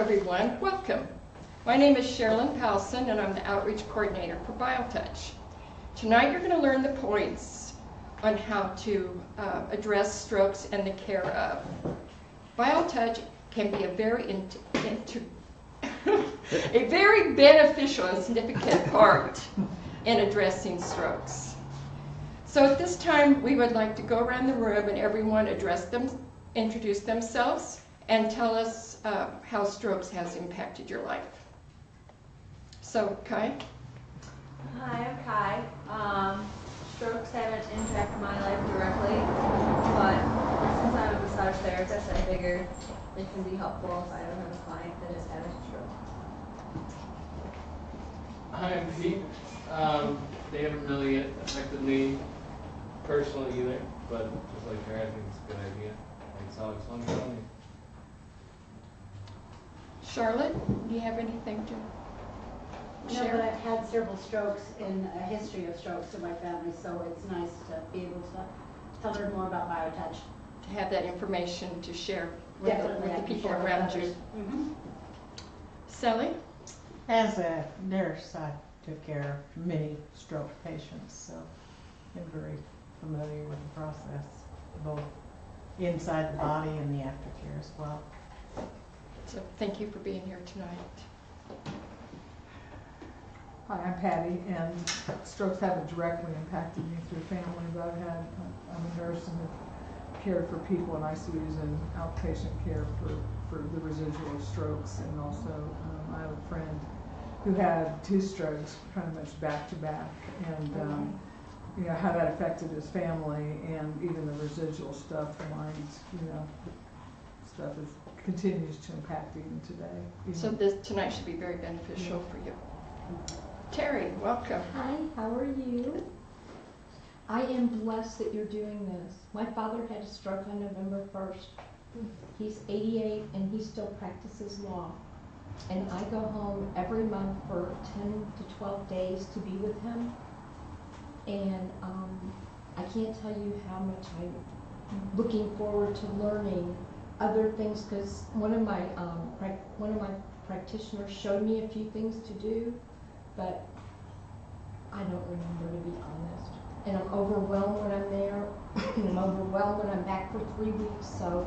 everyone. Welcome. My name is Sherilyn Powelson, and I'm the Outreach Coordinator for BioTouch. Tonight you're going to learn the points on how to address strokes and the care of. BioTouch can be a very a very beneficial and significant part in addressing strokes. So at this time, we would like to go around the room and everyone introduce themselves and tell us how strokes has impacted your life. So, Kai? Hi, I'm Kai. Strokes haven't impacted my life directly, but since I'm a massage therapist, I figured it can be helpful if I don't have a client that has had a stroke. Hi, I'm Pete. They haven't really affected me personally either, but just like her, I think it's a good idea. Like Alex Long told me. Charlotte, do you have anything to No, share? but I've had several strokes and a history of strokes in my family, so it's nice to be able to learn more about BioTouch. To have that information to share with Definitely, I the can people share with around others. you. Mhm. Sally? As a nurse, I took care of many stroke patients, so I'm very familiar with the process, both inside the body and the aftercare as well. So thank you for being here tonight. Hi, I'm Patty, and strokes haven't directly impacted me through family, but I'm a nurse and have cared for people in ICUs and outpatient care for the residual strokes, and also I have a friend who had 2 strokes pretty much back to back, and you know how that affected his family, and even the residual stuff, the mind, stuff continues to impact even today. So tonight should be very beneficial for you. Terry, welcome. Hi, how are you? I am blessed that you're doing this. My father had a stroke on November 1st. He's 88 and he still practices law. And I go home every month for 10 to 12 days to be with him. And I can't tell you how much I'm looking forward to learning other things, because one of my practitioners showed me a few things to do, but I don't remember, to be honest. And I'm overwhelmed when I'm there, and I'm overwhelmed when I'm back for 3 weeks. So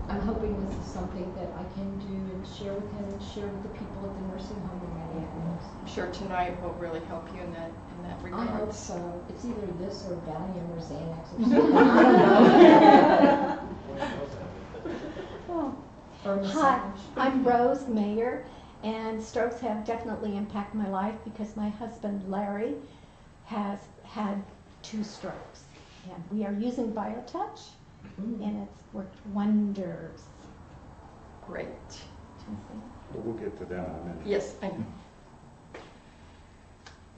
I'm hoping this is something that I can do and share with him and share with the people at the nursing home in Minneapolis. I'm sure tonight will really help you in that regard. I hope so. It's either this or Valium or Xanax or something. I don't know. Or Hi, massage. I'm Rose Mayer, and strokes have definitely impacted my life because my husband Larry has had 2 strokes, and we are using BioTouch, and it's worked wonders. Great. Well, we'll get to that in a minute. Yes, I know.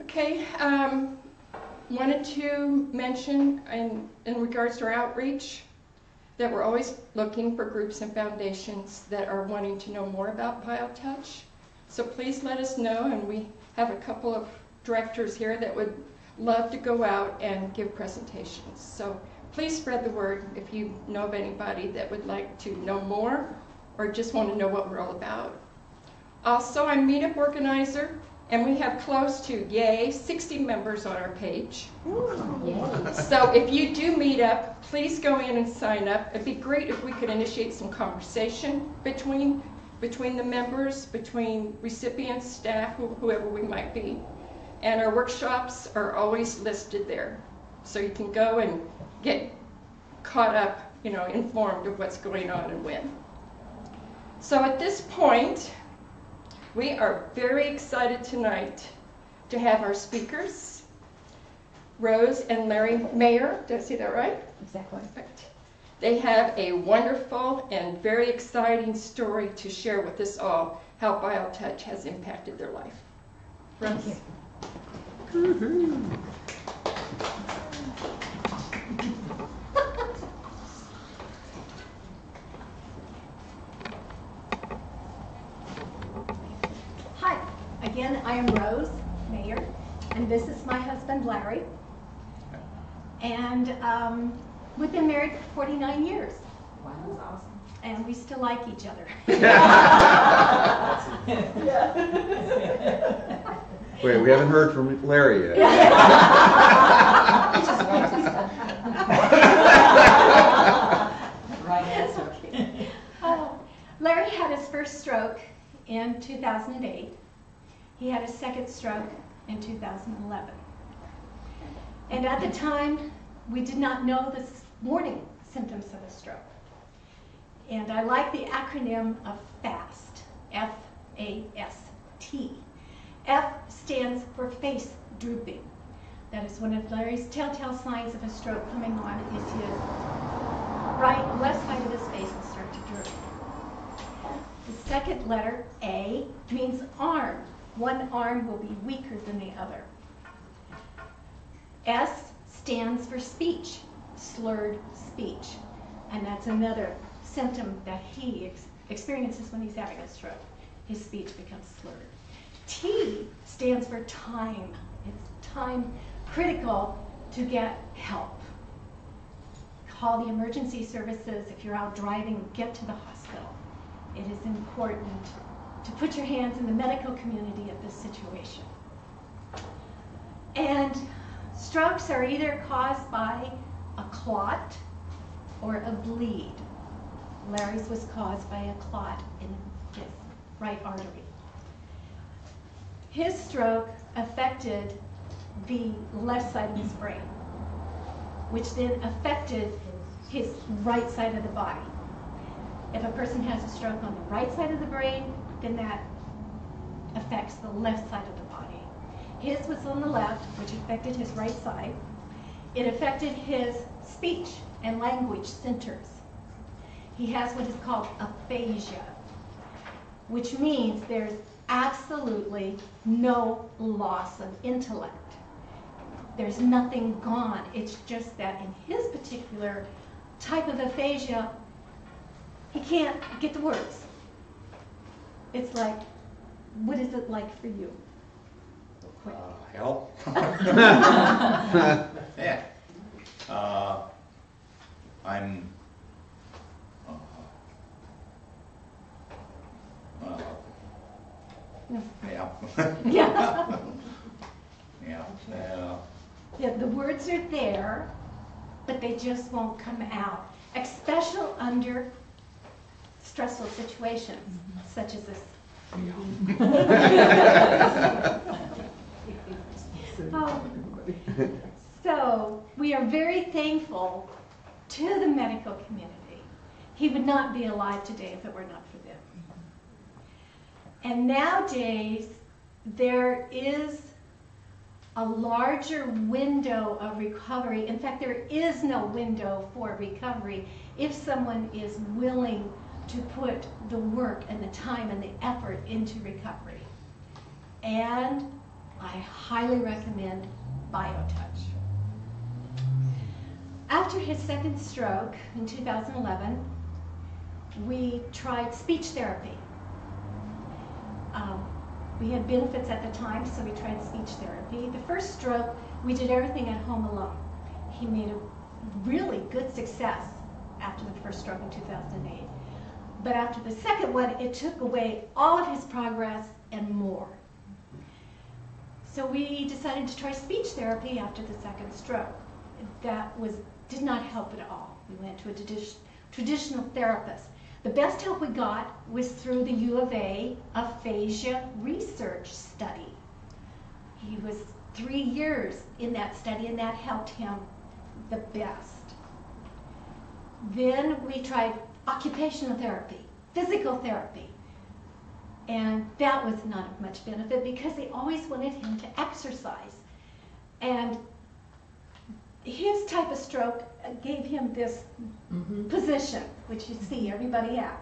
Okay, wanted to mention in regards to our outreach that we're always looking for groups and foundations that are wanting to know more about BioTouch. So please let us know, and we have a couple of directors here that would love to go out and give presentations. So please spread the word if you know of anybody that would like to know more or just want to know what we're all about. Also, I'm meetup organizer, and we have close to, 60 members on our page. So if you do meet up, please go in and sign up. It'd be great if we could initiate some conversation between the members, between recipients, staff, whoever we might be. And our workshops are always listed there. So you can go and get caught up, informed of what's going on and when. So at this point, we are very excited tonight to have our speakers, Rose and Larry Mayer. Did I say that right? Exactly. Perfect. They have a wonderful and very exciting story to share with us all, how BioTouch has impacted their life. Rose? Thank you. Hi, again, I am Rose Mayer, and this is my husband Larry. And we've been married for 49 years. Wow, that's awesome. and we still like each other. Wait, we haven't heard from Larry yet. Right answer. Larry had his first stroke in 2008. He had his second stroke in 2011. And at the time, we did not know the warning symptoms of a stroke. And I like the acronym of FAST, F-A-S-T. F stands for face drooping. That is one of Larry's telltale signs of a stroke coming on is his left side of his face will start to droop. The second letter, A, means arm. One arm will be weaker than the other. S stands for speech, slurred speech. And that's another symptom that he experiences when he's having a stroke. His speech becomes slurred. T stands for time. It's time critical to get help. Call the emergency services. If you're out driving, get to the hospital. It is important to put your hands in the medical community at this situation. And strokes are either caused by a clot or a bleed. Larry's was caused by a clot in his right artery. His stroke affected the left side of his brain, which then affected his right side of the body. If a person has a stroke on the right side of the brain, then that affects the left side of the body. His was on the left, which affected his right side. It affected his speech and language centers. He has what is called aphasia, which means there's absolutely no loss of intellect. There's nothing gone. It's just that in his particular type of aphasia, he can't get the words. It's like, what is it like for you? Hell. Yeah. I'm. Yeah. Yeah. Yeah. Yeah, the words are there, but they just won't come out, especially under stressful situations, such as this. So we are very thankful to the medical community. He would not be alive today if it were not for them. And nowadays, there is a larger window of recovery. In fact, there is no window for recovery if someone is willing to put the work and the time and the effort into recovery. And I highly recommend BioTouch. After his second stroke in 2011, we tried speech therapy. We had benefits at the time, so we tried speech therapy. The first stroke, we did everything at home alone. He made a really good success after the first stroke in 2008. But after the second one, it took away all of his progress and more. So we decided to try speech therapy after the second stroke. That did not help at all. We went to a traditional therapist. The best help we got was through the U of A aphasia research study. He was 3 years in that study, and that helped him the best. Then we tried occupational therapy, physical therapy, and that was not of much benefit because they always wanted him to exercise. And his type of stroke gave him this position, which you see everybody at.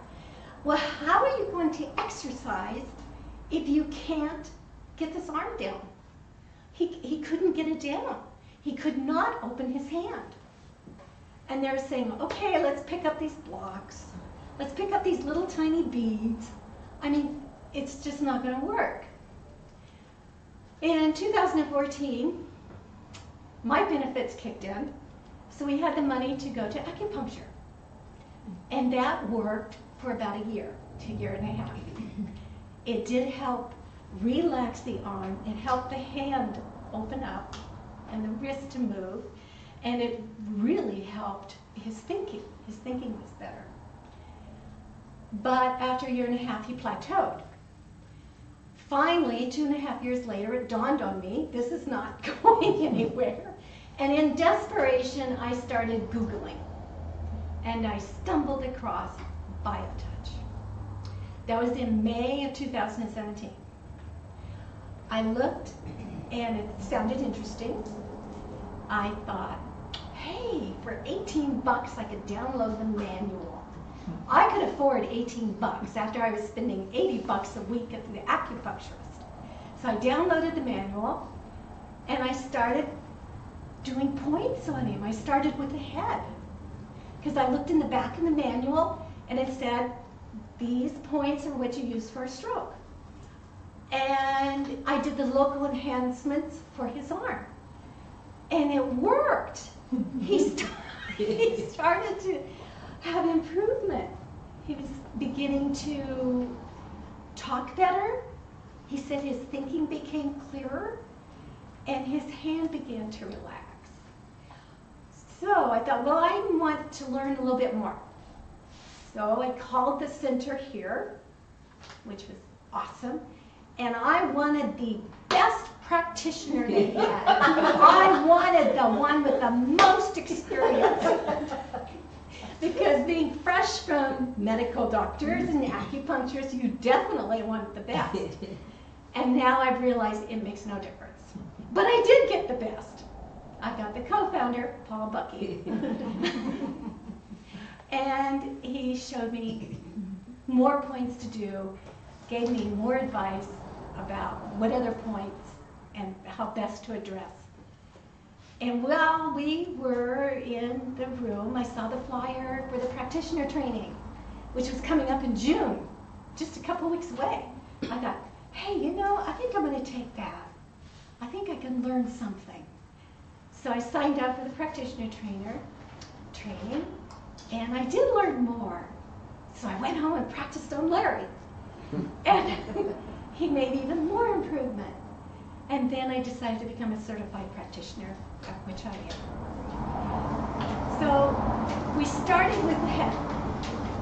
Well, how are you going to exercise if you can't get this arm down? He couldn't get it down. He could not open his hand. And they're saying, okay, let's pick up these blocks. Let's pick up these little tiny beads. I mean, it's just not going to work. In 2014, my benefits kicked in, so we had the money to go to acupuncture. And that worked for about a year to a year and a half. It did help relax the arm. It helped the hand open up and the wrist to move. And it really helped his thinking. His thinking was better. But after a year and a half, he plateaued. Finally, 2.5 years later, it dawned on me, this is not going anywhere. And in desperation, I started Googling. And I stumbled across BioTouch. That was in May of 2017. I looked, and it sounded interesting. I thought, hey, for 18 bucks, I could download the manual. I could afford 18 bucks after I was spending 80 bucks a week at the acupuncturist. So I downloaded the manual, and I started doing points on him. I started with the head, because I looked in the back of the manual, and it said, these points are what you use for a stroke. And I did the local enhancements for his arm. And it worked. He started to have improvement. He was beginning to talk better. He said his thinking became clearer, and his hand began to relax. So I thought, well, I want to learn a little bit more. So I called the center here, which was awesome, and I wanted the best practitioner they had. I wanted the one with the most experience. Because being fresh from medical doctors and acupuncturists, you definitely want the best. And now I've realized it makes no difference. But I did get the best. I got the co-founder, Paul Bucky. And he showed me more points to do, gave me more advice about what other points and how best to address. And while we were in the room, I saw the flyer for the practitioner training, which was coming up in June, just a couple weeks away. I thought, hey, you know, I think I'm going to take that. I think I can learn something. So I signed up for the practitioner training, and I did learn more. So I went home and practiced on Larry. And he made even more improvement. And then I decided to become a certified practitioner, which I am. So we started with the head,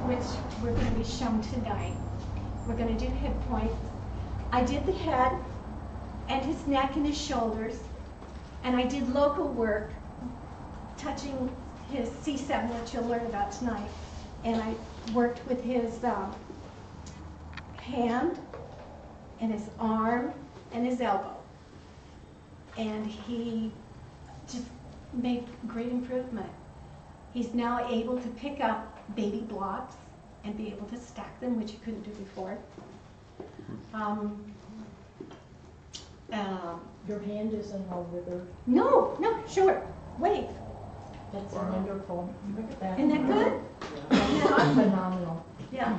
which we're going to be shown tonight. We're going to do head points. I did the head and his neck and his shoulders, and I did local work, touching his C7, which you'll learn about tonight, and I worked with his hand and his arm and his elbow. And he just made great improvement. He's now able to pick up baby blocks and be able to stack them, which he couldn't do before. Your hand isn't all withered. No, sure, wait. That's wonderful. Look at that. Isn't that good? That's phenomenal. Yeah.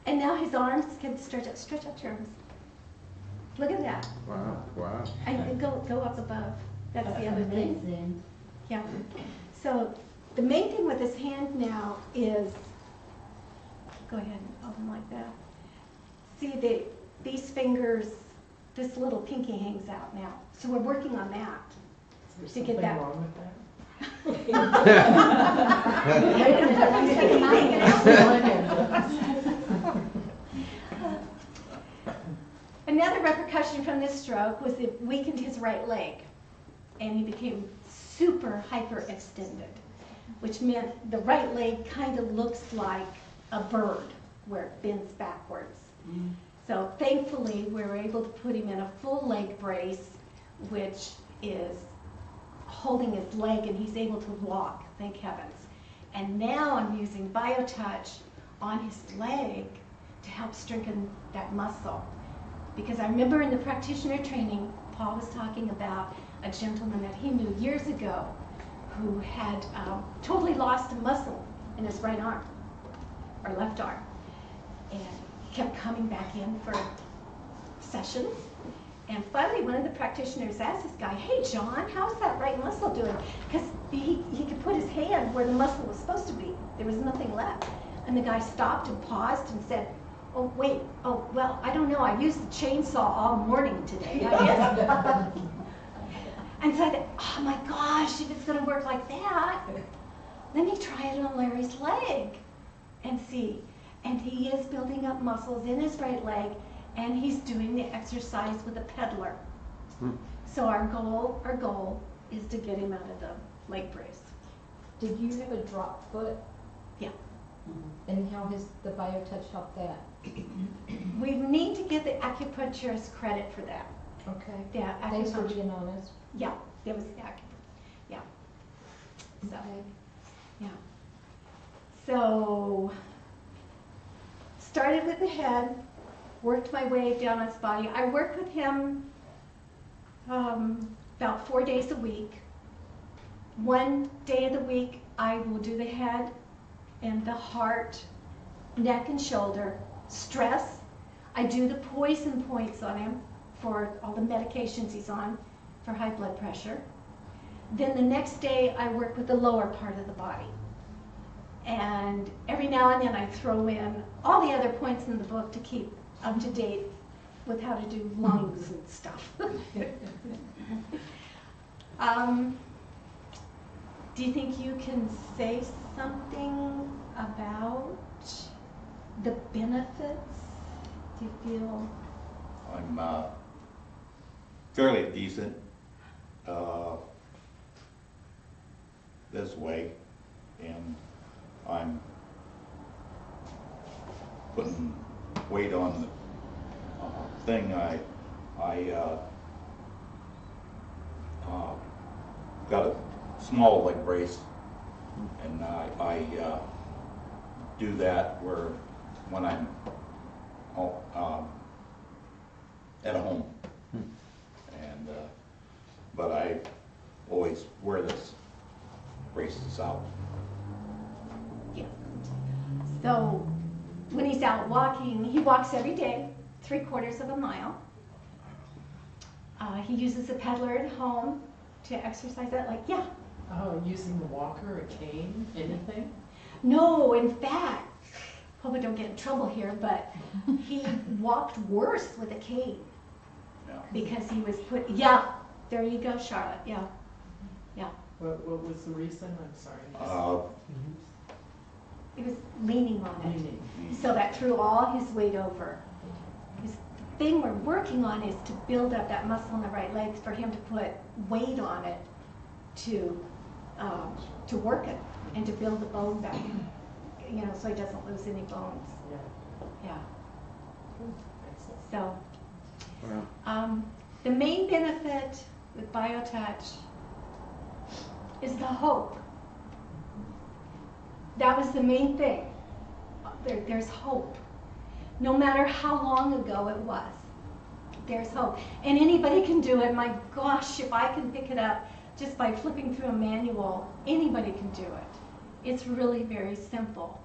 And now his arms can stretch out your arms. Look at that. Wow. And go up above. That's the other thing. Amazing. Yeah. So the main thing with his hand now is, go ahead and hold them like that. See, these fingers, this little pinky hangs out now. So we're working on that. Is To there get that. something wrong with that? Another repercussion from this stroke was it weakened his right leg, and he became super hyperextended, which meant the right leg kind of looks like a bird where it bends backwards. So thankfully, we were able to put him in a full leg brace, which is holding his leg, and he's able to walk, thank heavens. And now I'm using BioTouch on his leg to help strengthen that muscle. Because I remember in the practitioner training, Paul was talking about a gentleman that he knew years ago who had totally lost a muscle in his right arm, or left arm, and kept coming back in for sessions. And finally, one of the practitioners asked this guy, "Hey, John, how's that right muscle doing?" Because he could put his hand where the muscle was supposed to be. There was nothing left. And the guy stopped and paused and said, "Oh, wait. Oh, well, I don't know. I used the chainsaw all morning today, I guess." And so I thought, oh my gosh, if it's going to work like that, let me try it on Larry's leg and see. And he is building up muscles in his right leg, and he's doing the exercise with a peddler. So our goal is to get him out of the leg brace. Did you have a drop foot? Yeah. And how has the BioTouch helped that? We need to give the acupuncturist credit for that. Okay. Yeah, Thanks for acupuncture. being honest. Yeah, there was the acupuncture. Yeah. So, Okay. yeah. So, started with the head, worked my way down his body. I worked with him about 4 days a week. One day of the week, I will do the head and the heart, neck and shoulder. Stress, I do the poison points on him for all the medications he's on for high blood pressure. Then the next day, I work with the lower part of the body. And every now and then I throw in all the other points in the book to keep up to date with how to do lungs and stuff. Do you think you can say something about the benefits? Do you feel? I'm fairly decent this way, and I'm putting weight on the thing. I got a small leg brace, and I do that where when I'm at home, and but I always wear this braces out. Yeah. So when he's out walking, he walks every day, 3/4 of a mile. He uses a peddler at home to exercise that. Like, yeah. Oh, using the walker, a cane, anything? No, in fact, hope I don't get in trouble here, but he walked worse with a cane. Yeah. Because he was put, yeah, there you go, Charlotte, yeah, yeah. What was the reason? I'm sorry. He was leaning on it, Leaning. so that threw all his weight over. The thing we're working on is to build up that muscle in the right leg for him to put weight on it to work it and to build the bone back, you know, so he doesn't lose any bones. Yeah. Yeah. Excellent. So. Wow. The main benefit with BioTouch is the hope. That was the main thing. There's hope. No matter how long ago it was, there's hope. And anybody can do it. My gosh, if I can pick it up just by flipping through a manual, anybody can do it. It's really very simple.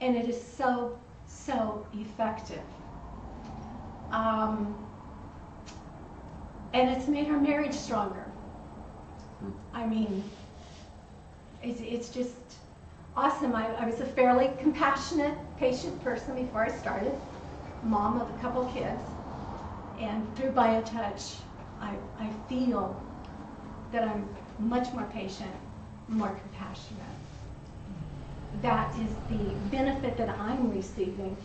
And it is so, so effective. And it's made our marriage stronger. I mean, it's just awesome. I was a fairly compassionate, patient person before I started, mom of a couple kids. And through BioTouch, I feel that I'm much more patient, more compassionate. That is the benefit that I'm receiving.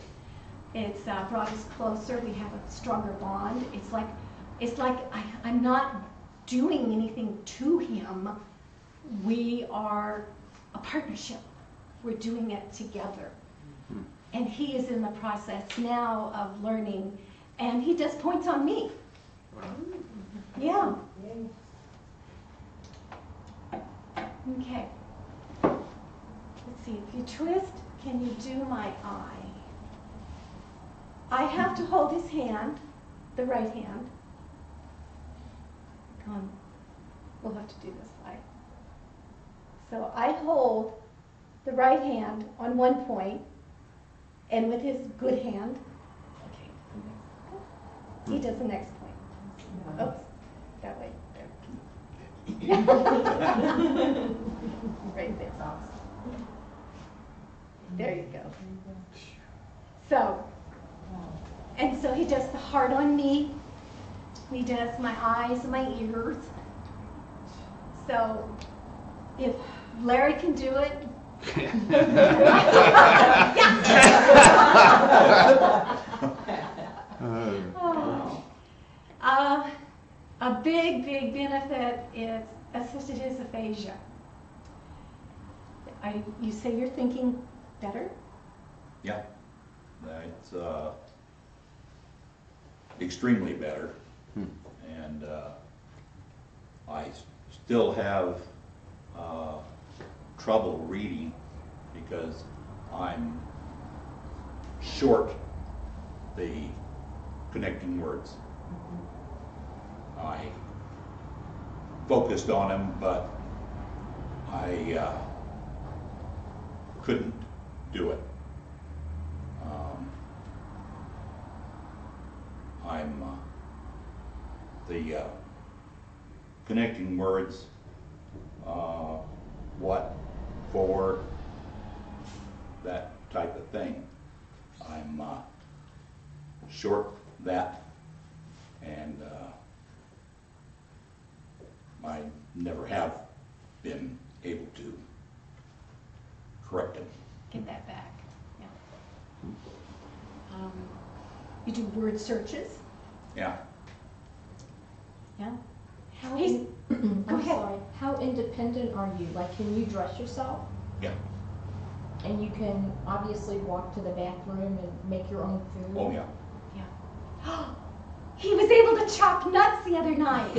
It's brought us closer. We have a stronger bond. It's like I'm not doing anything to him. We are a partnership. We're doing it together. And he is in the process now of learning, and he does points on me. Yeah. Okay. Let's see, if you twist, can you do my eye? I have to hold his hand, the right hand. We'll have to do this side. So I hold the right hand on one point, and with his good hand, okay, he does the next point. Right, that's awesome. There you go. So, and so he does the heart on me. He does my eyes and my ears. So, if Larry can do it. A big benefit is assisted dysphagia. You say you're thinking better? Yeah, that's extremely better. And I still have trouble reading because I'm short the connecting words. I focused on them, but I couldn't do it. I'm the connecting words, what, for, that type of thing. I'm short that, and I never have been able to correct them. Get that back. Yeah. You do word searches? Yeah. Yeah. How He's- I'm Go ahead. sorry. How independent are you? Like, can you dress yourself? Yeah. And you can obviously walk to the bathroom and make your own food? Oh, yeah. He was able to chop nuts the other night.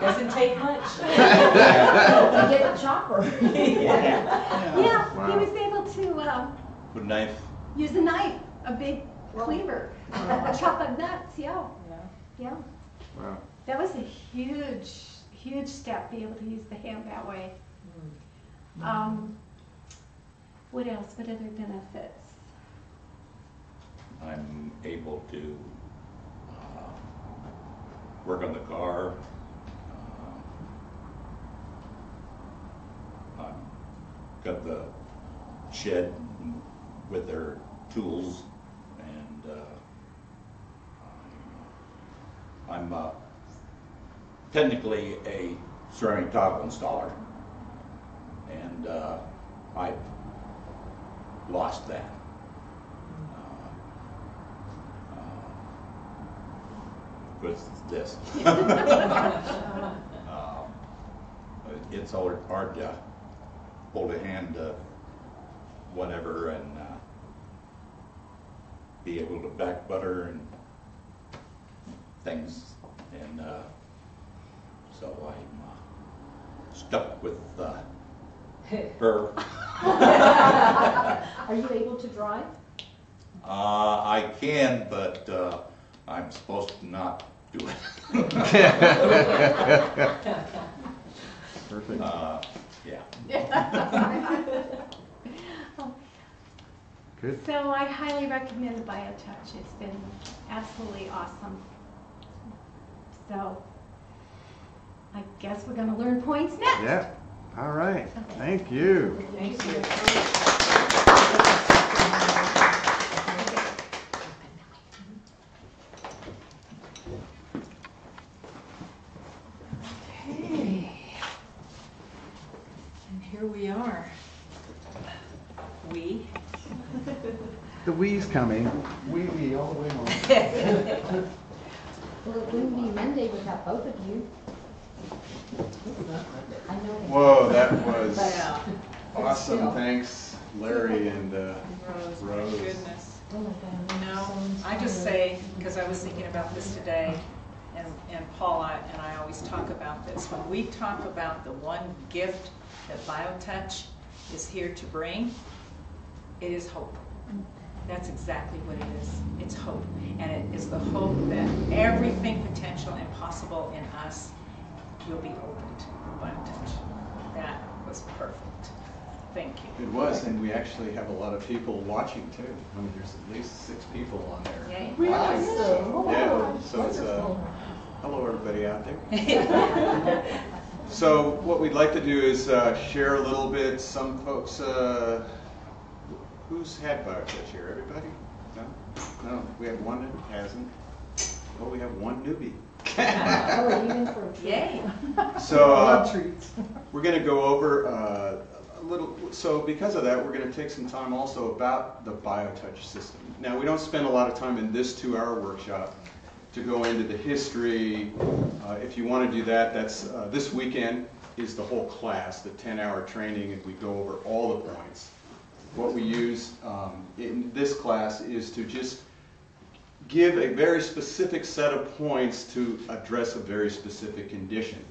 Doesn't take much. You get a chopper. Yeah, Wow. he was able to Put a knife. use a knife, a big cleaver, chop up nuts. Yeah, yeah. Wow. That was a huge step, be able to use the hand that way. What else? What other benefits? I'm able to work on the car. I've got the shed with their tools, and I'm technically a ceramic tile installer, and I've lost that. With this. It's hard to hold a hand to whatever and be able to back butter and things, and so I'm stuck with her. Are you able to drive? I can, but I'm supposed to not do it. Perfect. Yeah. Good. So I highly recommend BioTouch. It's been absolutely awesome. So I guess we're going to learn points next. Yeah. All right. Thank you. Thank you. Okay. And here we are. We. The we's coming. We all the way home. Well, it wouldn't be Monday without both of you. I know. Whoa, that was Yeah. awesome. Still. Thanks, Larry and Rose, my Rose. goodness. Oh my God. You know, so I just inspired. say, because I was thinking about this today, and Paula and I always talk about this, when we talk about the one gift that BioTouch is here to bring, it is hope. That's exactly what it is. It's hope. And it is the hope that everything potential and possible in us will be opened by BioTouch. That was perfect. Thank you. It was, and we actually have a lot of people watching too. I mean, there's at least 6 people on there. Yay. Really? Live, so, Oh, yeah, so it's wonderful. a Hello, everybody out there. So what we'd like to do is share a little bit. Some folks, who's had BioTouch here? Everybody? No? No, we have one that hasn't. Well, we have one newbie. Oh, even for a treat. Yay. So treats. we're going to go over a little. So because of that, we're going to take some time also about the BioTouch system. Now, we don't spend a lot of time in this 2-hour workshop to go into the history. If you want to do that, that's this weekend is the whole class, the 10-hour training, and we go over all the points. What we use in this class is to just give a very specific set of points to address a very specific condition.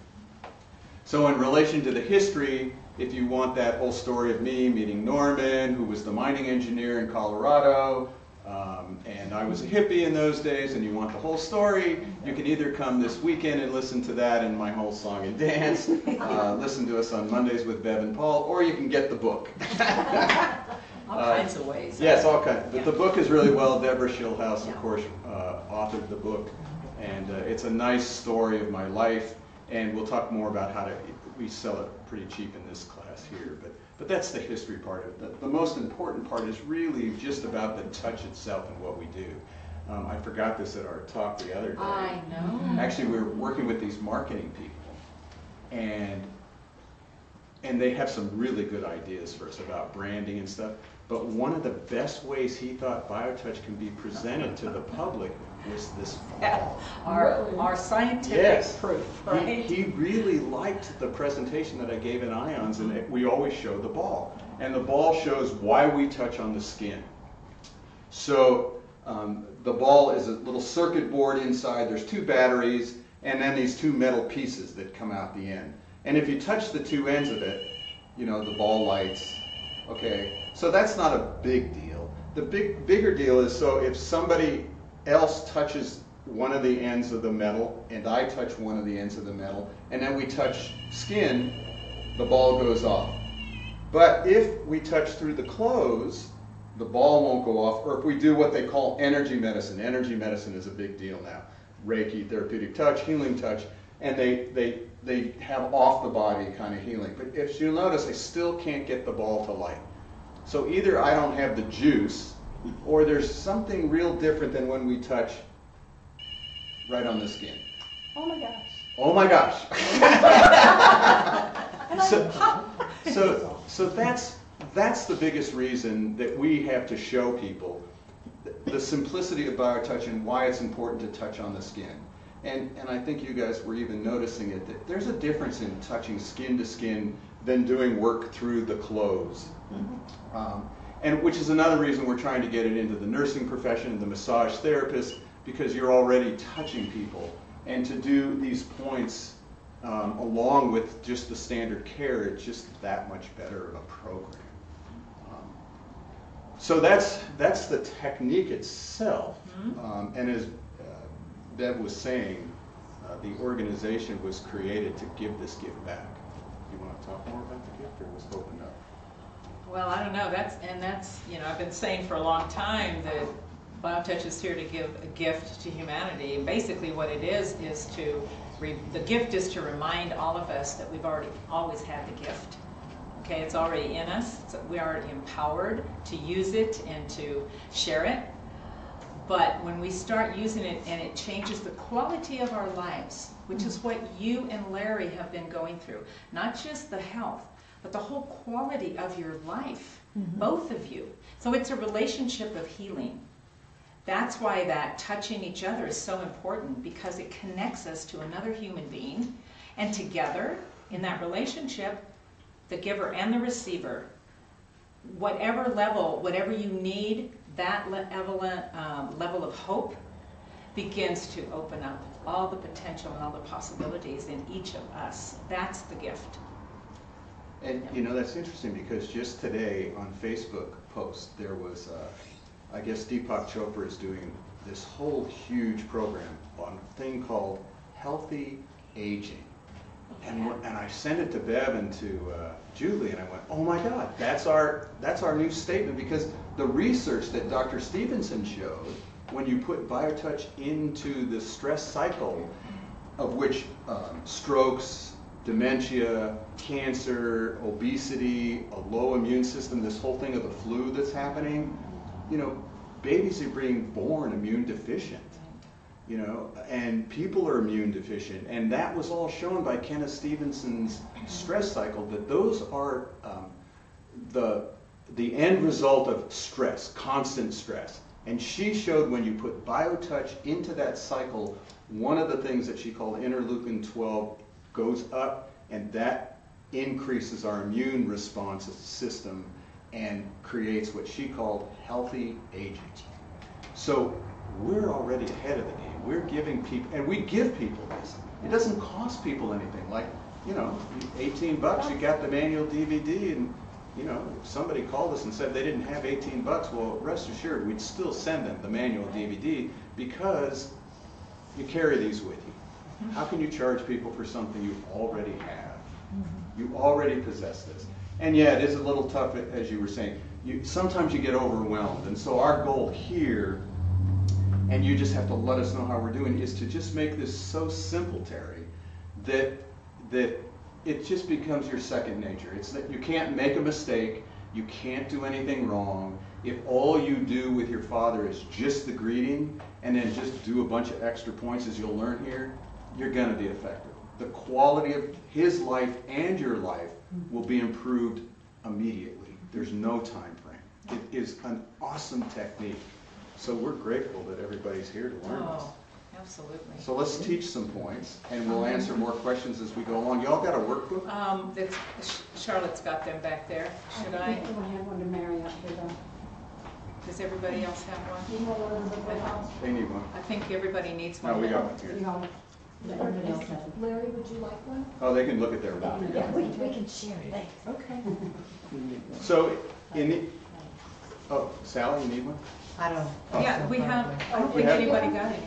So in relation to the history, if you want that whole story of me meeting Norman, who was the mining engineer in Colorado, and I was a hippie in those days, and you want the whole story, you can either come this weekend and listen to that and my whole song and dance, listen to us on Mondays with Bev and Paul, or you can get the book. All kinds of ways. Yes, all kinds. But the book is really well. Deborah Schillhouse, of course, authored the book, and it's a nice story of my life. And we'll talk more about how to. We sell it pretty cheap in this class here, but that's the history part of it. The most important part is really just about the touch itself and what we do. I forgot this at our talk the other day. I know. Actually, we were working with these marketing people, and they have some really good ideas for us about branding and stuff. But one of the best ways he thought BioTouch can be presented to the public was this ball. Our scientific Yes. proof, right? He really liked the presentation that I gave in IONS, and we always show the ball. And the ball shows why we touch on the skin. So the ball is a little circuit board inside. There's 2 batteries, and then these 2 metal pieces that come out the end. And if you touch the 2 ends of it, you know, the ball lights. Okay, so that's not a big deal. The bigger deal is, so if somebody else touches one of the ends of the metal, and I touch one of the ends of the metal, and then we touch skin, the ball goes off. But if we touch through the clothes, the ball won't go off, or if we do what they call energy medicine. Energy medicine is a big deal now. Reiki, therapeutic touch, healing touch, and they have off the body kind of healing. But if you'll notice, I still can't get the ball to light. So either I don't have the juice, or there's something real different than when we touch right on the skin. Oh my gosh. Oh my gosh. So that's the biggest reason that we have to show people the simplicity of BioTouch and why it's important to touch on the skin. And I think you guys were even noticing it, that there's a difference in touching skin to skin than doing work through the clothes. And which is another reason we're trying to get it into the nursing profession, the massage therapist, because you're already touching people. And to do these points along with just the standard care, it's just that much better of a program. So that's the technique itself. And as Deb was saying, the organization was created to give this gift back. You want to talk more about the gift, or was it opened up? Well, I don't know. That's you know, I've been saying for a long time that BioTouch is here to give a gift to humanity. And basically, what it is to the gift is to remind all of us that we've always had the gift. Okay, it's already in us. We are empowered to use it and to share it. But when we start using it and it changes the quality of our lives, which is what you and Larry have been going through, not just the health, but the whole quality of your life, both of you. So it's a relationship of healing. That's why that touching each other is so important, because it connects us to another human being, and together in that relationship, the giver and the receiver, whatever level, whatever you need, that level of hope begins to open up all the potential and all the possibilities in each of us. That's the gift. And you know, that's interesting, because just today on Facebook post, there was, I guess Deepak Chopra is doing this whole huge program on a thing called healthy aging. And I sent it to Bev and to Julie, and I went, oh my God, that's our new statement, because the research that Dr. Stevenson showed, when you put BioTouch into the stress cycle, of which strokes, dementia, cancer, obesity, a low immune system, this whole thing of the flu that's happening, you know, babies are being born immune deficient, you know, and people are immune deficient. And that was all shown by Kenneth Stevenson's stress cycle, that those are the end result of stress, constant stress. And she showed when you put BioTouch into that cycle, one of the things that she called interleukin 12 goes up, and that increases our immune response system and creates what she called healthy aging. So we're already ahead of the game. We're giving people, and we give people this. It doesn't cost people anything. Like, you know, $18, you got the manual DVD, and you know, if somebody called us and said they didn't have $18, well, rest assured, we'd still send them the manual DVD because you carry these with you. How can you charge people for something you already have? You already possess this. And yeah, it is a little tough, as you were saying. Sometimes you get overwhelmed. And so our goal here, and you just have to let us know how we're doing, is to just make this so simple, Terry, that it just becomes your second nature. It's that you can't make a mistake, you can't do anything wrong. If all you do with your father is just the greeting and then just do a bunch of extra points, as you'll learn here, you're going to be effective. The quality of his life and your life will be improved immediately. There's no time frame. It is an awesome technique. So we're grateful that everybody's here to learn this. Absolutely. So let's teach some points, and we'll answer more questions as we go along. Y'all got a workbook? Charlotte's got them back there. Should I? I have one to Mary up here though. Does everybody else have one? You want one of the book house? They need one. I think everybody needs one. No, we got one here. You know, everybody else has it. Larry, would you like one? Oh, they can look at their one. Yeah, we can share it. Okay. So, Sally, you need one? I don't. Yeah, we have. I don't We think have- anybody got any.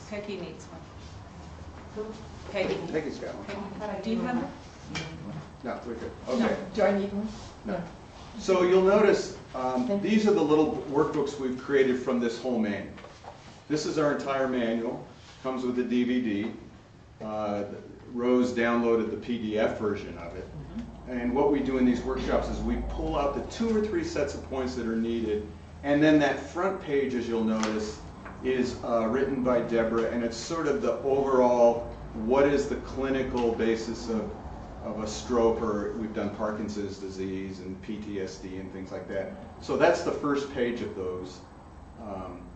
Peggy needs one. Peggy. Peggy's got one. Peggy, do you have one? No, we're good. Okay. Do I need one? No. So you'll notice these are the little workbooks we've created from this whole manual. This is our entire manual. Comes with a DVD. Rose downloaded the PDF version of it. And what we do in these workshops is we pull out the 2 or 3 sets of points that are needed, and then that front page, as you'll notice, is written by Deborah, and it's sort of the overall, what is the clinical basis of a stroke, or we've done Parkinson's disease and PTSD and things like that. So that's the first page of those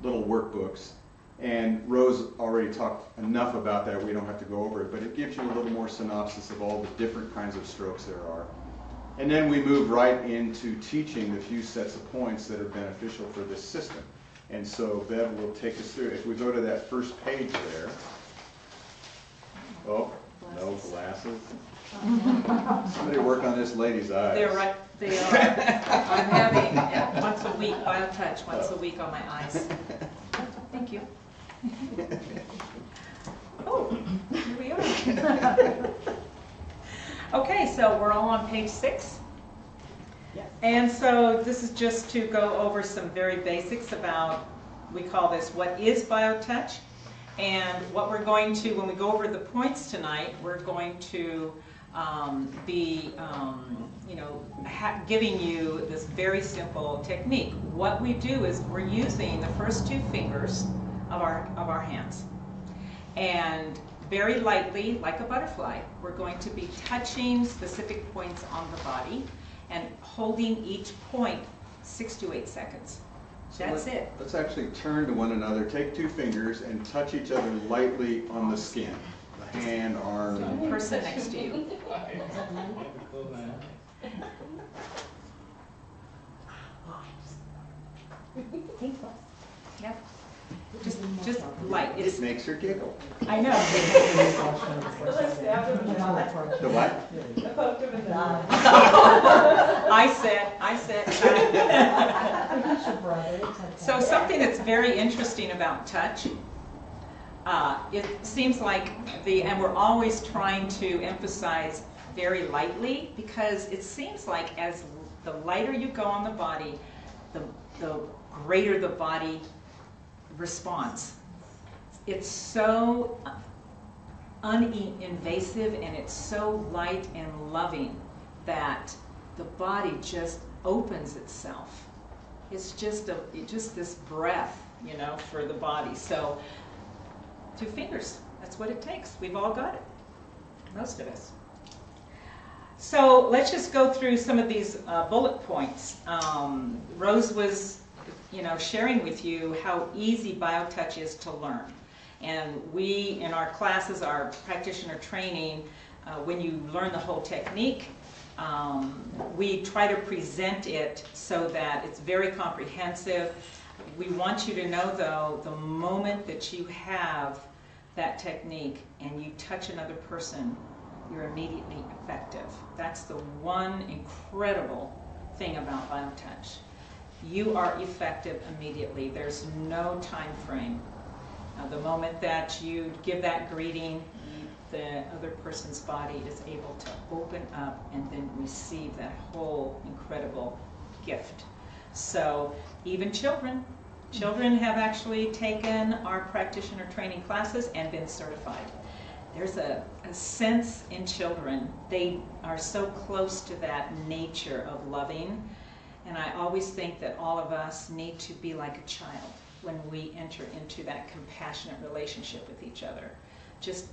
little workbooks. And Rose already talked enough about that, we don't have to go over it, but it gives you a little more synopsis of all the different kinds of strokes there are. And then we move right into teaching the few sets of points that are beneficial for this system. And so Bev will take us through. If we go to that first page there. Oh, no glasses. Somebody work on this lady's eyes. They're right. They are. I'm having once a week BioTouch once a week on my eyes. Thank you. Oh, here we are. Okay, so we're all on page 6. Yes. And so this is just to go over some very basics about, we call this what is BioTouch. And what we're going to, when we go over the points tonight, we're going to be, giving you this very simple technique. What we do is we're using the first 2 fingers of our hands, and very lightly, like a butterfly, we're going to be touching specific points on the body and holding each point 6 to 8 seconds. That's it. Let's actually turn to one another, take 2 fingers and touch each other lightly on the skin. The hand, arm. The person next to you. Yep. Just light. It makes her giggle. I know. The what? I said. So something that's very interesting about touch, it seems like and we're always trying to emphasize very lightly, because it seems like as the lighter you go on the body, the greater the body response. it's so uninvasive and it's so light and loving that the body just opens itself. It's just this breath, you know, for the body. So 2 fingers, that's what it takes. We've all got it, most of us. So let's just go through some of these bullet points. Rose was, you know, sharing with you how easy BioTouch is to learn. And we, in our classes, our practitioner training, when you learn the whole technique, we try to present it so that it's very comprehensive. We want you to know, though, the moment that you have that technique and you touch another person, you're immediately effective. That's the one incredible thing about BioTouch. You are effective immediately. There's no time frame. The moment that you give that greeting, the other person's body is able to open up and then receive that whole incredible gift. So even children have actually taken our practitioner training classes and been certified. There's a sense in children, they are so close to that nature of loving, and I always think that all of us need to be like a child when we enter into that compassionate relationship with each other. Just,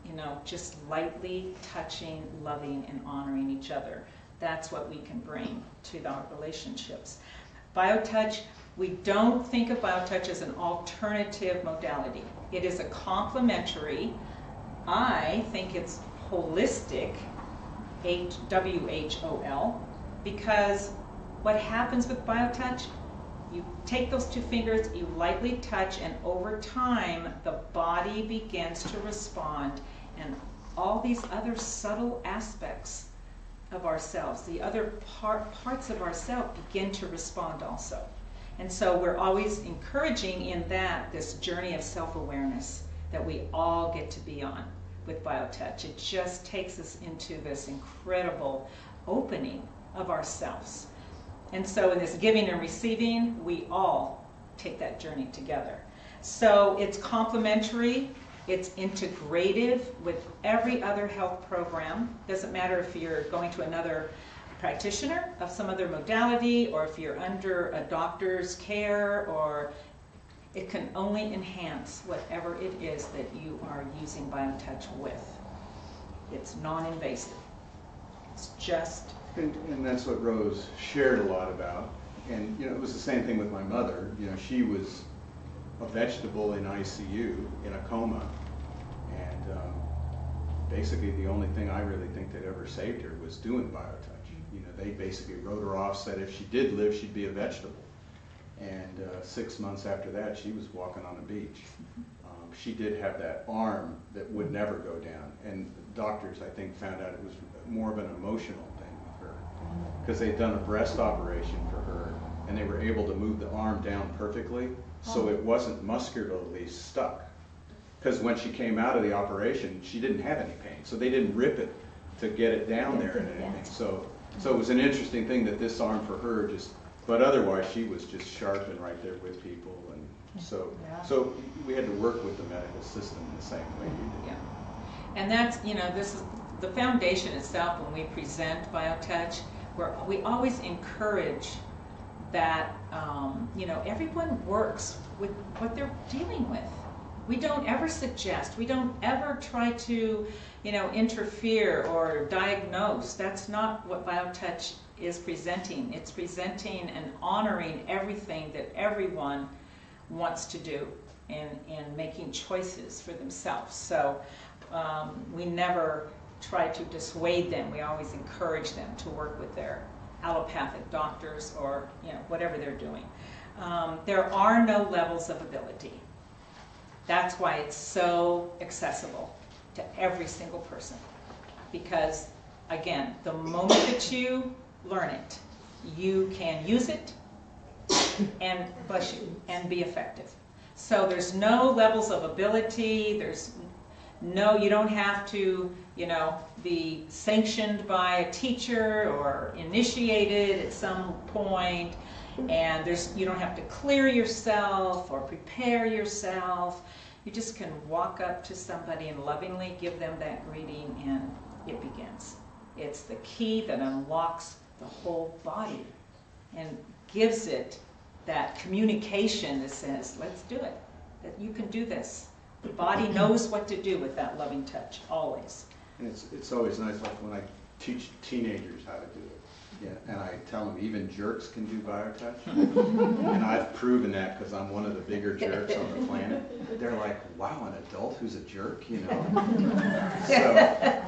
you know, just lightly touching, loving, and honoring each other. That's what we can bring to our relationships. BioTouch, we don't think of BioTouch as an alternative modality. It is a complementary. I think it's holistic, WHOL, because what happens with BioTouch, you take those 2 fingers, you lightly touch, and over time, the body begins to respond, and all these other subtle aspects of ourselves, the other parts of ourselves begin to respond also. And so we're always encouraging in that this journey of self-awareness that we all get to be on with BioTouch. It just takes us into this incredible opening of ourselves. And so in this giving and receiving, we all take that journey together. So it's complementary, it's integrative with every other health program. Doesn't matter if you're going to another practitioner of some other modality, or if you're under a doctor's care, or it can only enhance whatever it is that you are using BioTouch with. It's non-invasive. It's just... And that's what Rose shared a lot about. And, you know, it was the same thing with my mother. You know, she was a vegetable in ICU, in a coma. And basically the only thing I really think that ever saved her was doing BioTouch. You know, they basically wrote her off, said if she did live, she'd be a vegetable. And 6 months after that, she was walking on the beach. She did have that arm that would never go down. And doctors, I think, found out it was more of an emotional thing with her. Because they'd done a breast operation for her, and they were able to move the arm down perfectly, so it wasn't muscularly stuck. Because when she came out of the operation, she didn't have any pain. So they didn't rip it to get it down there and anything. So it was an interesting thing that this arm for her just... But otherwise, she was just sharp and right there with people, and so we had to work with the medical system in the same way you did. Yeah, and that's, you know, this is the foundation itself. When we present BioTouch, we always encourage that you know, everyone works with what they're dealing with. We don't ever suggest. We don't ever try to, you know, interfere or diagnose. That's not what BioTouch is presenting. It's presenting and honoring everything that everyone wants to do and making choices for themselves. So we never try to dissuade them. We always encourage them to work with their allopathic doctors or, you know, whatever they're doing. There are no levels of ability. That's why it's so accessible to every single person. Because, again, the moment that you learn it, you can use it and, bless you, and be effective. So there's no levels of ability. There's no, you don't have to, you know, be sanctioned by a teacher or initiated at some point. And you don't have to clear yourself or prepare yourself. You just can walk up to somebody and lovingly give them that greeting, and it begins. It's the key that unlocks the whole body and gives it that communication that says, let's do it, that you can do this. The body knows what to do with that loving touch, always. And it's always nice, like when I teach teenagers how to do it. Yeah, and I tell them even jerks can do BioTouch. And I've proven that because I'm one of the bigger jerks on the planet. They're like, wow, an adult who's a jerk, you know?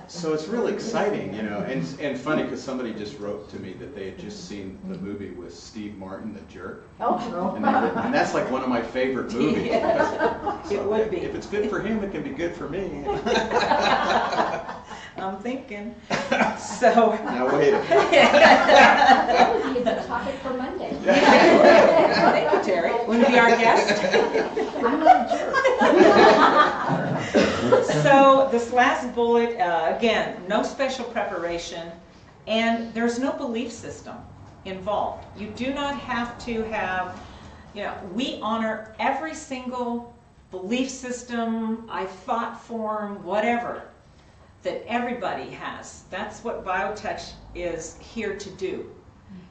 So it's really exciting, you know, and funny because somebody just wrote to me that they had just seen the movie with Steve Martin, The Jerk. Oh. And that's like one of my favorite movies. Because, It would be. If it's good for him, it can be good for me. I'm thinking. So. Now wait a minute. That would be a good topic for Monday. Thank you, Terry. Want to be our guest? I'm not a jerk. So this last bullet, again, no special preparation, and there's no belief system involved. You do not have to have, you know, we honor every single belief system, thought form, whatever, that everybody has. That's what BioTouch is here to do.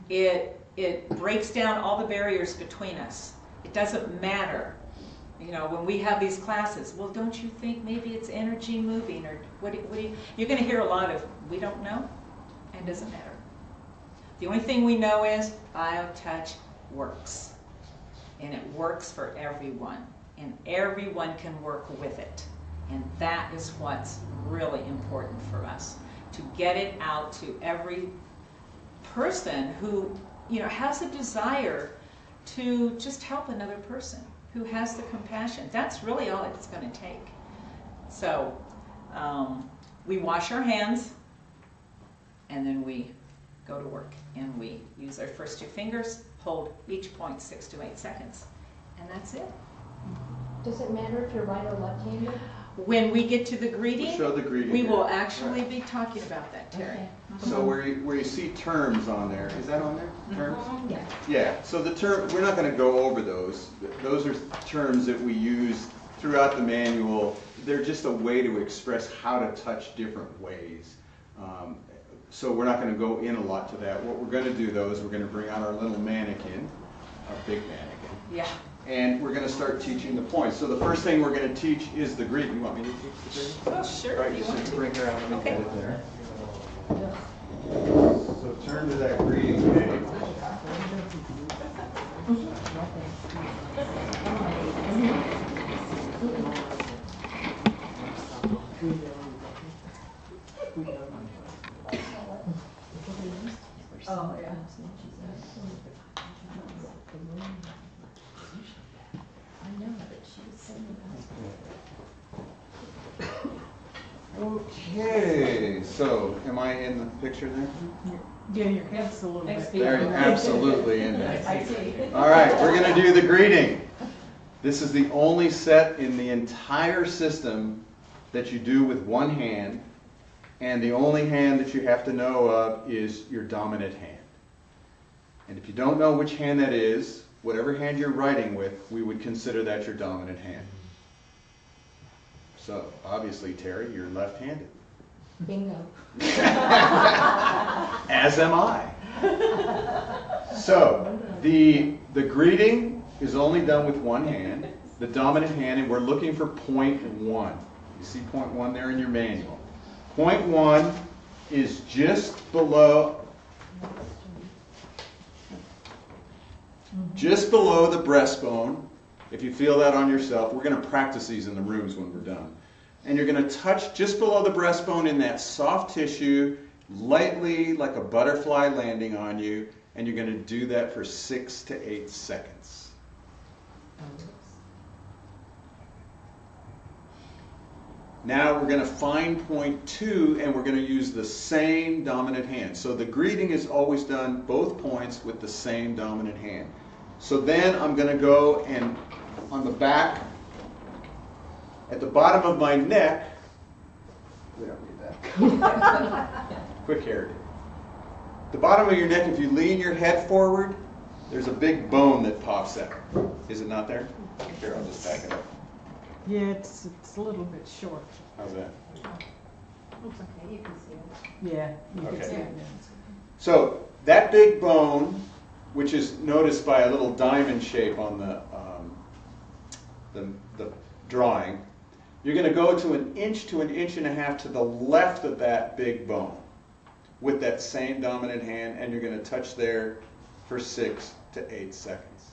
It breaks down all the barriers between us. It doesn't matter. You know, when we have these classes, well, don't you think maybe it's energy moving, or what do you, you're going to hear a lot of, we don't know, and it doesn't matter. The only thing we know is BioTouch works. And it works for everyone. And everyone can work with it. And that is what's really important for us, to get it out to every person who, you know, has a desire to just help another person, who has the compassion. That's really all it's going to take. So we wash our hands, and then we go to work, and we use our first 2 fingers, hold each point 6 to 8 seconds, and that's it. Does it matter if you're right or left-handed? When we get to the greeting, Show the greeting we here. will actually be talking about that, Terry. Okay. So where you see terms on there, is that on there? Terms? Yeah. Yeah, so the term, we're not going to go over those. Those are terms that we use throughout the manual. They're just a way to express how to touch different ways. So we're not going to go in a lot to that. What we're going to do, though, is we're going to bring out our little mannequin, our big mannequin. Yeah. And we're going to start teaching the points. So the first thing we're going to teach is the greeting. You want me to teach the greeting? Oh, sure. Right, You just want to? bring her out. Let me Okay. get it there. So turn to that greeting page. Oh, yeah. I know, but she was saying Okay, so am I in the picture there? Yeah, your head's a little bit. There, absolutely in there. I see. All right, we're going to do the greeting. This is the only set in the entire system that you do with one hand, and the only hand that you have to know of is your dominant hand. And if you don't know which hand that is, whatever hand you're writing with, we would consider that your dominant hand. So, obviously, Terry, you're left-handed. bingo. As am I. So, the greeting is only done with one hand, the dominant hand, and we're looking for point 1. You see point 1 there in your manual. Point 1 is just below the breastbone. If you feel that on yourself, we're going to practice these in the rooms when we're done. And you're going to touch just below the breastbone in that soft tissue, lightly like a butterfly landing on you, and you're going to do that for 6 to 8 seconds. Now we're going to find point 2, and we're going to use the same dominant hand. So the greeting is always done, both points, with the same dominant hand. So then I'm going to go and on the back, at the bottom of my neck, we don't need that. Quick hairdo. The bottom of your neck, if you lean your head forward, there's a big bone that pops out. Is it not there? Here, I'll just back it up. Yeah, it's a little bit short. How's that? Looks okay, you can see it. Yeah, you can Okay. see it. So that big bone, which is noticed by a little diamond shape on the drawing, you're going to go to an inch to an inch and a half to the left of that big bone with that same dominant hand, and you're going to touch there for 6 to 8 seconds.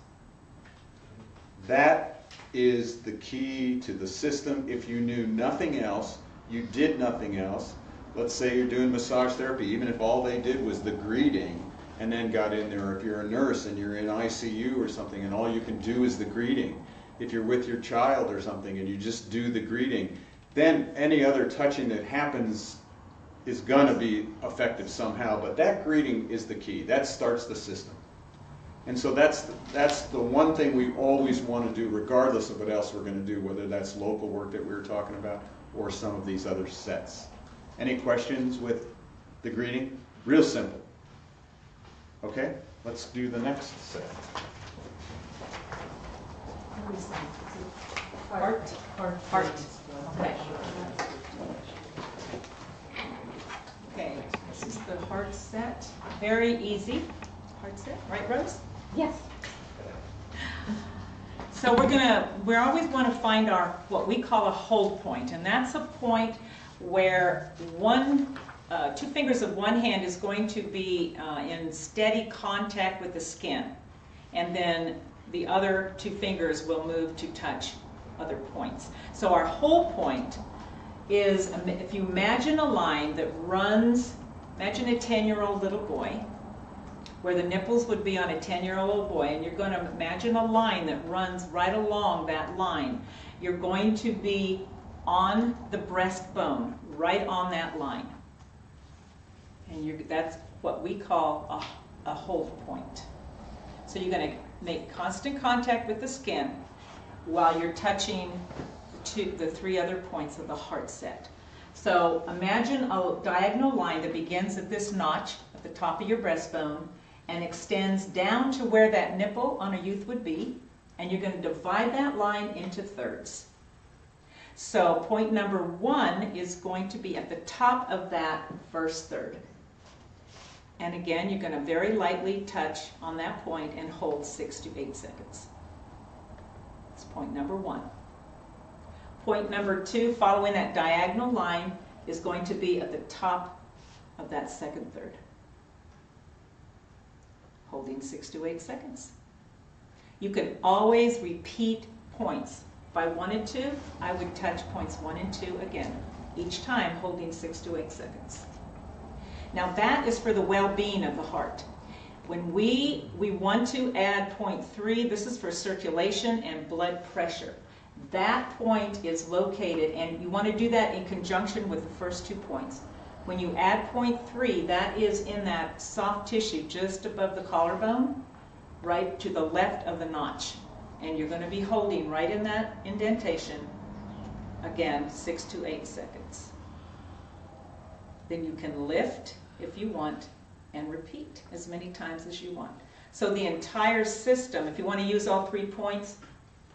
That is the key to the system. If you knew nothing else, you did nothing else, let's say you're doing massage therapy, even if all they did was the greeting and then got in there, or if you're a nurse and you're in ICU or something and all you can do is the greeting, if you're with your child or something and you just do the greeting, then any other touching that happens is going to be effective somehow, but that greeting is the key. That starts the system. And so that's the one thing we always want to do, regardless of what else we're going to do, whether that's local work that we were talking about or some of these other sets. Any questions with the greeting? Real simple. Okay, let's do the next set. Heart. Heart. Okay. Okay, this is the heart set. Very easy. Heart set, right, Rose? Yes. So we always want to find our, what we call a hold point, and that's a point where two fingers of one hand is going to be in steady contact with the skin, and then the other two fingers will move to touch other points. So our hold point is, if you imagine a line that runs, imagine a 10-year-old little boy, where the nipples would be on a 10-year-old boy, and you're going to imagine a line that runs right along that line. You're going to be on the breastbone, right on that line. And that's what we call a hold point. So you're going to make constant contact with the skin while you're touching the 3 other points of the heart set. So imagine a diagonal line that begins at this notch at the top of your breastbone and extends down to where that nipple on a youth would be, and you're going to divide that line into thirds. So point number 1 is going to be at the top of that first third. And again, you're going to very lightly touch on that point and hold 6 to 8 seconds. That's point number 1. Point number 2, following that diagonal line, is going to be at the top of that second third, holding 6 to 8 seconds. You can always repeat points. If I wanted to, I would touch points 1 and 2 again, each time holding 6 to 8 seconds. Now that is for the well-being of the heart. When we want to add point 3, this is for circulation and blood pressure. That point is located, and you want to do that in conjunction with the first 2 points. When you add point 3, that is in that soft tissue just above the collarbone, right to the left of the notch. And you're going to be holding right in that indentation, again, 6 to 8 seconds. Then you can lift if you want and repeat as many times as you want. So the entire system, if you want to use all 3 points,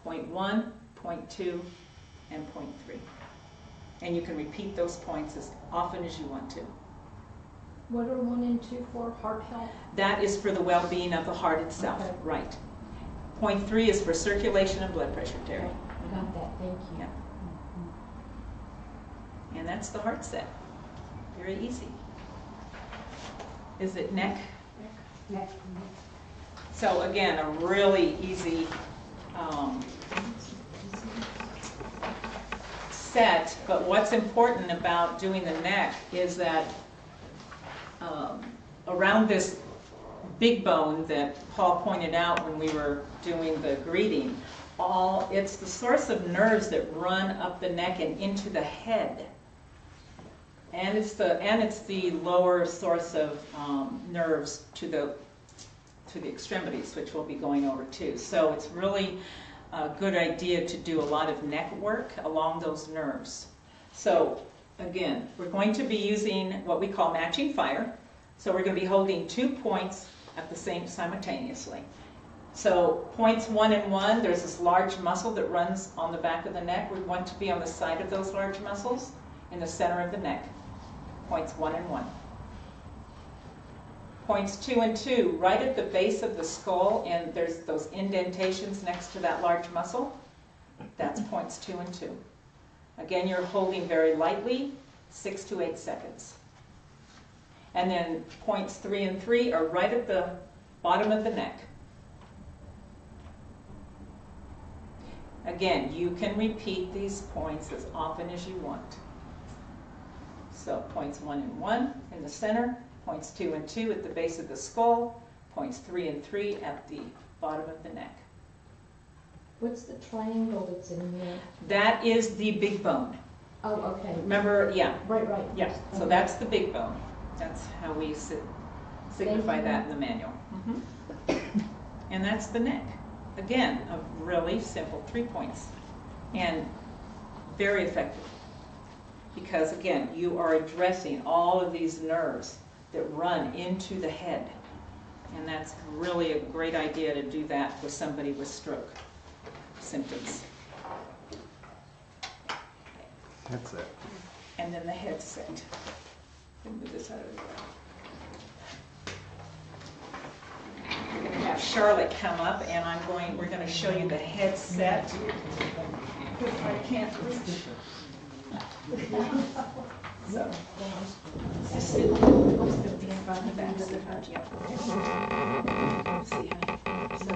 point 1, point 2, and point 3. And you can repeat those points as often as you want to. What are 1 and 2 for? Heart health? That is for the well-being of the heart itself, Okay. right. Point 3 is for circulation and blood pressure, Terry. Okay, I got that, thank you. Yeah. And that's the heart set. Very easy. Is it neck? Neck. So again, a really easy set, but what's important about doing the neck is that around this big bone that Paul pointed out when we were doing the greeting, it's the source of nerves that run up the neck and into the head. And it's the lower source of nerves to the extremities, which we'll be going over too. So it's really a good idea to do a lot of neck work along those nerves. So again, we're going to be using what we call matching fire. So we're going to be holding 2 points at the same simultaneously. So points 1 and 1, there's this large muscle that runs on the back of the neck. We want to be on the side of those large muscles in the center of the neck. Points 1 and 1. Points 2 and 2, right at the base of the skull, and there's those indentations next to that large muscle. That's points 2 and 2. Again, you're holding very lightly, 6 to 8 seconds. And then points 3 and 3 are right at the bottom of the neck. Again, you can repeat these points as often as you want. So points 1 and 1 in the center, points 2 and 2 at the base of the skull, points 3 and 3 at the bottom of the neck. What's the triangle that's in there? That is the big bone. Oh, okay. Remember, yeah. Right. Yeah, so that's the big bone. That's how we signify that in the manual. And that's the neck. Again, a really simple 3 points. And very effective. Because again, you are addressing all of these nerves that run into the head. And that's really a great idea to do that with somebody with stroke symptoms. That's it. And then the headset. Move this out of the way. We're going to have Charlotte come up, and we're going to show you the headset. I can't reach. So, just sit in front of the back. Yep. So,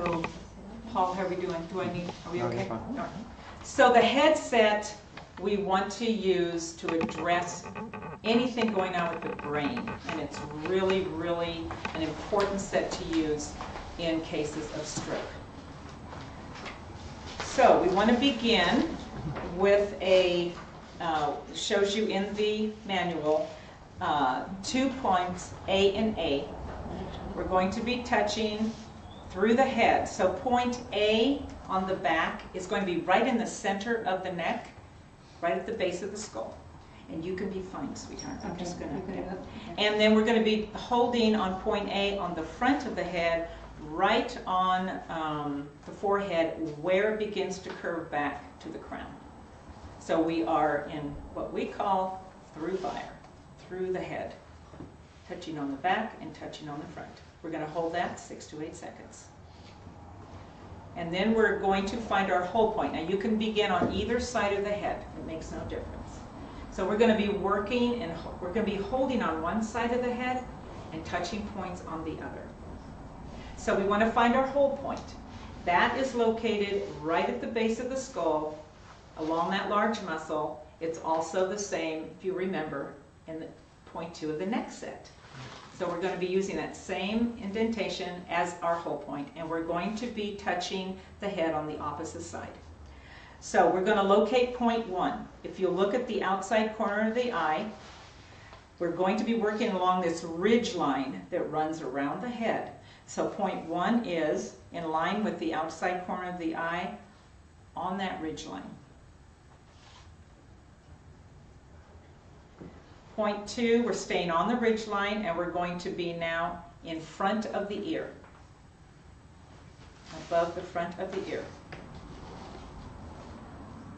Paul, how are we doing? Are we okay? All right. So the headset we want to use to address anything going on with the brain, and it's really, really an important set to use in cases of stroke. So we want to begin with shows you in the manual, 2 points, A and A. We're going to be touching through the head. So point A on the back is going to be right in the center of the neck, right at the base of the skull. And you can be fine, sweetheart. I'm just going to... And then we're going to be holding on point A on the front of the head, right on the forehead, where it begins to curve back to the crown. So we are in what we call through fire, through the head, touching on the back and touching on the front. We're going to hold that 6 to 8 seconds. And then we're going to find our hold point. Now you can begin on either side of the head. It makes no difference. So we're going to be working and we're going to be holding on one side of the head and touching points on the other. So we want to find our hold point. That is located right at the base of the skull, along that large muscle. It's also the same, if you remember, in the point 2 of the neck set. So we're going to be using that same indentation as our hold point, and we're going to be touching the head on the opposite side. So we're going to locate point 1. If you look at the outside corner of the eye, we're going to be working along this ridge line that runs around the head. So point 1 is in line with the outside corner of the eye on that ridge line. Point 2, we're staying on the ridge line, and we're going to be now in front of the ear, above the front of the ear.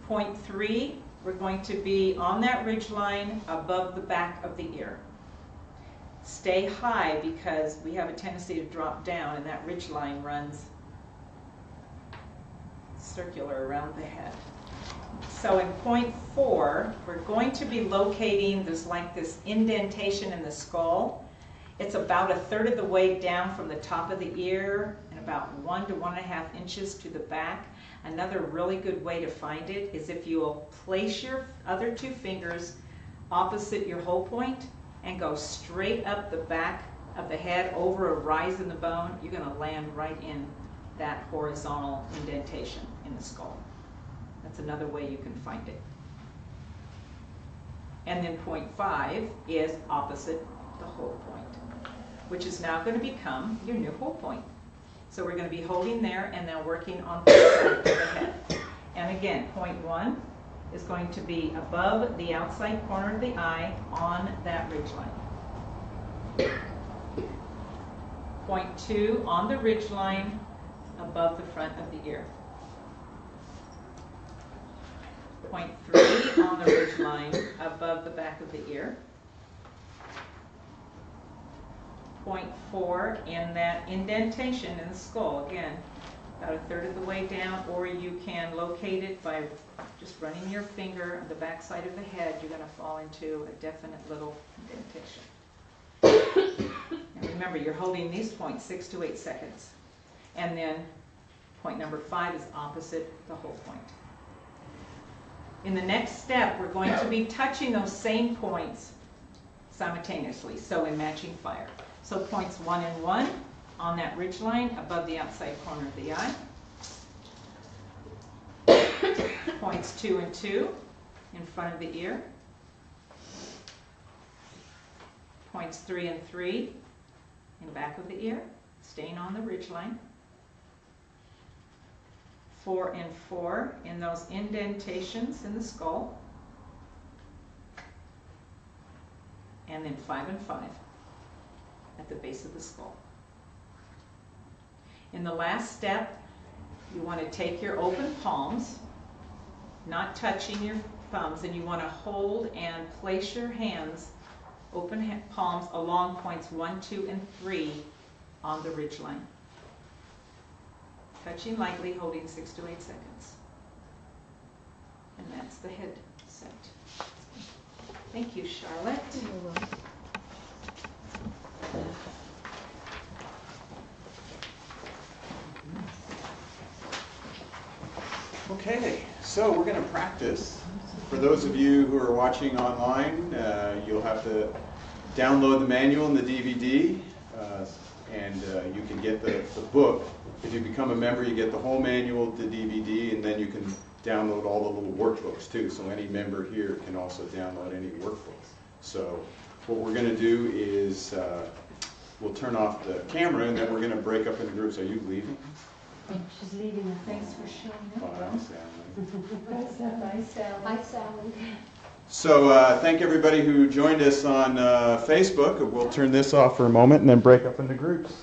Point 3, we're going to be on that ridge line above the back of the ear. Stay high because we have a tendency to drop down, and that ridge line runs circular around the head. So in point 4, we're going to be locating this indentation in the skull. It's about 1/3 of the way down from the top of the ear and about 1 to 1.5 inches to the back. Another really good way to find it is if you'll place your other 2 fingers opposite your hold point and go straight up the back of the head over a rise in the bone, you're going to land right in that horizontal indentation in the skull. That's another way you can find it. And then point 5 is opposite the hold point, which is now going to become your new hold point. So we're going to be holding there and then working on the side of the head. And again, point 1 is going to be above the outside corner of the eye on that ridge line. Point 2 on the ridge line above the front of the ear. Point 3 on the ridge line above the back of the ear. Point 4 in that indentation in the skull, again, about a third of the way down, or you can locate it by just running your finger on the back side of the head. You're going to fall into a definite little indentation. And remember, you're holding these points 6 to 8 seconds. And then point number 5 is opposite the whole point. In the next step, we're going to be touching those same points simultaneously, so in matching fire. So points 1 and 1 on that ridge line above the outside corner of the eye. Points 2 and 2 in front of the ear. Points 3 and 3 in back of the ear, staying on the ridge line. 4 and 4 in those indentations in the skull. And then 5 and 5 at the base of the skull. In the last step, you want to take your open palms, not touching your thumbs, and you want to hold and place your hands, open palms, along points 1, 2, and 3 on the ridge line. Touching lightly, holding 6 to 8 seconds. And that's the head set. Thank you, Charlotte. Okay, so we're going to practice. For those of you who are watching online, you'll have to download the manual and the DVD, and you can get the book. If you become a member, you get the whole manual, the DVD, and then you can download all the little workbooks too. So any member here can also download any workbooks. So what we're going to do is we'll turn off the camera, and then we're going to break up into groups. Are you leaving? She's leaving us. Thanks for showing up. Bye, Sally. Bye, Sally. Hi, Sally. So thank everybody who joined us on Facebook. We'll turn this off for a moment and then break up into groups.